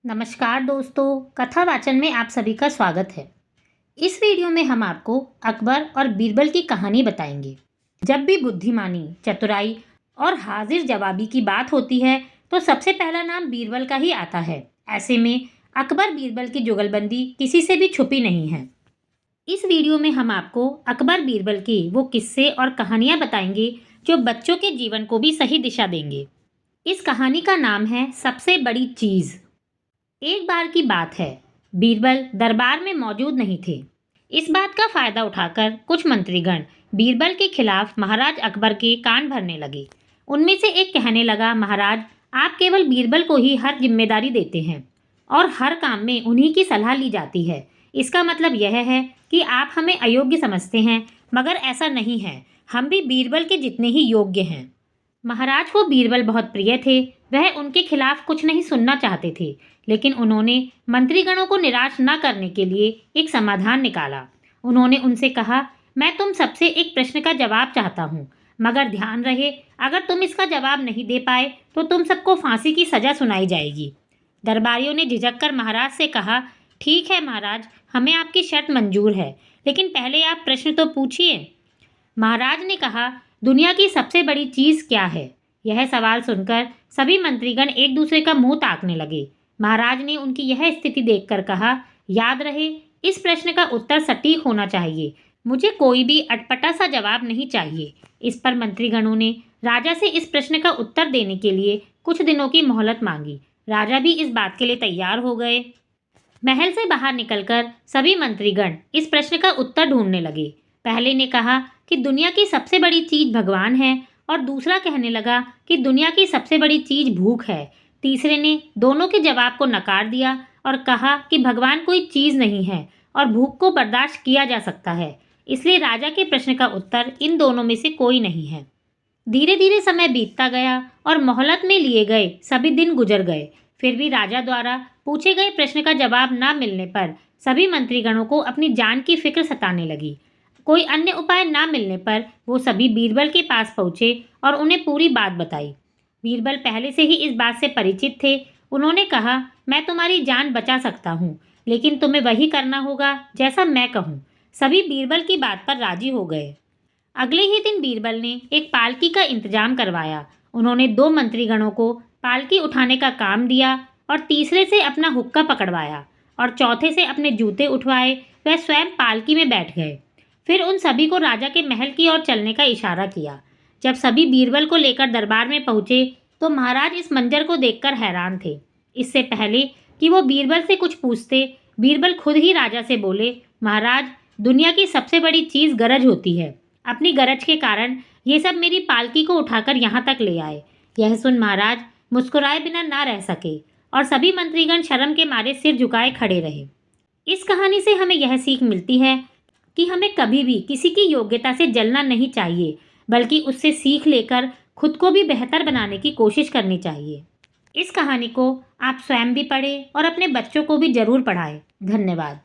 नमस्कार दोस्तों, कथा वाचन में आप सभी का स्वागत है। इस वीडियो में हम आपको अकबर और बीरबल की कहानी बताएंगे। जब भी बुद्धिमानी, चतुराई और हाजिर जवाबी की बात होती है तो सबसे पहला नाम बीरबल का ही आता है। ऐसे में अकबर बीरबल की जुगलबंदी किसी से भी छुपी नहीं है। इस वीडियो में हम आपको अकबर बीरबल की वो किस्से और कहानियाँ बताएंगे जो बच्चों के जीवन को भी सही दिशा देंगे। इस कहानी का नाम है सबसे बड़ी चीज़। एक बार की बात है, बीरबल दरबार में मौजूद नहीं थे। इस बात का फायदा उठाकर कुछ मंत्रीगण बीरबल के खिलाफ महाराज अकबर के कान भरने लगे। उनमें से एक कहने लगा, महाराज, आप केवल बीरबल को ही हर जिम्मेदारी देते हैं और हर काम में उन्हीं की सलाह ली जाती है। इसका मतलब यह है कि आप हमें अयोग्य समझते हैं, मगर ऐसा नहीं है। हम भी बीरबल के जितने ही योग्य हैं। महाराज को बीरबल बहुत प्रिय थे। वह उनके खिलाफ कुछ नहीं सुनना चाहते थे, लेकिन उन्होंने मंत्रीगणों को निराश न करने के लिए एक समाधान निकाला। उन्होंने उनसे कहा, मैं तुम सबसे एक प्रश्न का जवाब चाहता हूँ, मगर ध्यान रहे, अगर तुम इसका जवाब नहीं दे पाए तो तुम सबको फांसी की सजा सुनाई जाएगी। दरबारियों ने झिझक कर महाराज से कहा, ठीक है महाराज, हमें आपकी शर्त मंजूर है, लेकिन पहले आप प्रश्न तो पूछिए। महाराज ने कहा, दुनिया की सबसे बड़ी चीज़ क्या है? यह सवाल सुनकर सभी मंत्रीगण एक दूसरे का मुंह ताकने लगे। महाराज ने उनकी यह स्थिति देखकर कहा, याद रहे, इस प्रश्न का उत्तर सटीक होना चाहिए। मुझे कोई भी अटपटा सा जवाब नहीं चाहिए। इस पर मंत्रीगणों ने राजा से इस प्रश्न का उत्तर देने के लिए कुछ दिनों की मोहलत मांगी। राजा भी इस बात के लिए तैयार हो गए। महल से बाहर निकलकर सभी मंत्रीगण इस प्रश्न का उत्तर ढूंढने लगे। पहले ने कहा कि दुनिया की सबसे बड़ी चीज भगवान है, और दूसरा कहने लगा कि दुनिया की सबसे बड़ी चीज भूख है। तीसरे ने दोनों के जवाब को नकार दिया और कहा कि भगवान कोई चीज नहीं है और भूख को बर्दाश्त किया जा सकता है। इसलिए राजा के प्रश्न का उत्तर इन दोनों में से कोई नहीं है। धीरे धीरे समय बीतता गया और मोहलत में लिए गए सभी दिन गुजर गए। फिर भी राजा द्वारा पूछे गए प्रश्न का जवाब न मिलने पर सभी मंत्रीगणों को अपनी जान की फिक्र सताने लगी। कोई अन्य उपाय न मिलने पर वो सभी बीरबल के पास पहुंचे और उन्हें पूरी बात बताई। बीरबल पहले से ही इस बात से परिचित थे। उन्होंने कहा, मैं तुम्हारी जान बचा सकता हूँ, लेकिन तुम्हें वही करना होगा जैसा मैं कहूँ। सभी बीरबल की बात पर राजी हो गए। अगले ही दिन बीरबल ने एक पालकी का इंतजाम करवाया। उन्होंने 2 मंत्रीगणों को पालकी उठाने का काम दिया और तीसरे से अपना हुक्का पकड़वाया और चौथे से अपने जूते उठवाए। वह स्वयं पालकी में बैठ गए। फिर उन सभी को राजा के महल की ओर चलने का इशारा किया। जब सभी बीरबल को लेकर दरबार में पहुंचे तो महाराज इस मंजर को देखकर हैरान थे। इससे पहले कि वो बीरबल से कुछ पूछते, बीरबल खुद ही राजा से बोले, महाराज, दुनिया की सबसे बड़ी चीज़ गरज होती है। अपनी गरज के कारण ये सब मेरी पालकी को उठाकर यहाँ तक ले आए। यह सुन महाराज मुस्कुराए बिना ना रह सके और सभी मंत्रीगण शर्म के मारे सिर झुकाए खड़े रहे। इस कहानी से हमें यह सीख मिलती है कि हमें कभी भी किसी की योग्यता से जलना नहीं चाहिए, बल्कि उससे सीख लेकर खुद को भी बेहतर बनाने की कोशिश करनी चाहिए। इस कहानी को आप स्वयं भी पढ़ें और अपने बच्चों को भी जरूर पढ़ाएं। धन्यवाद।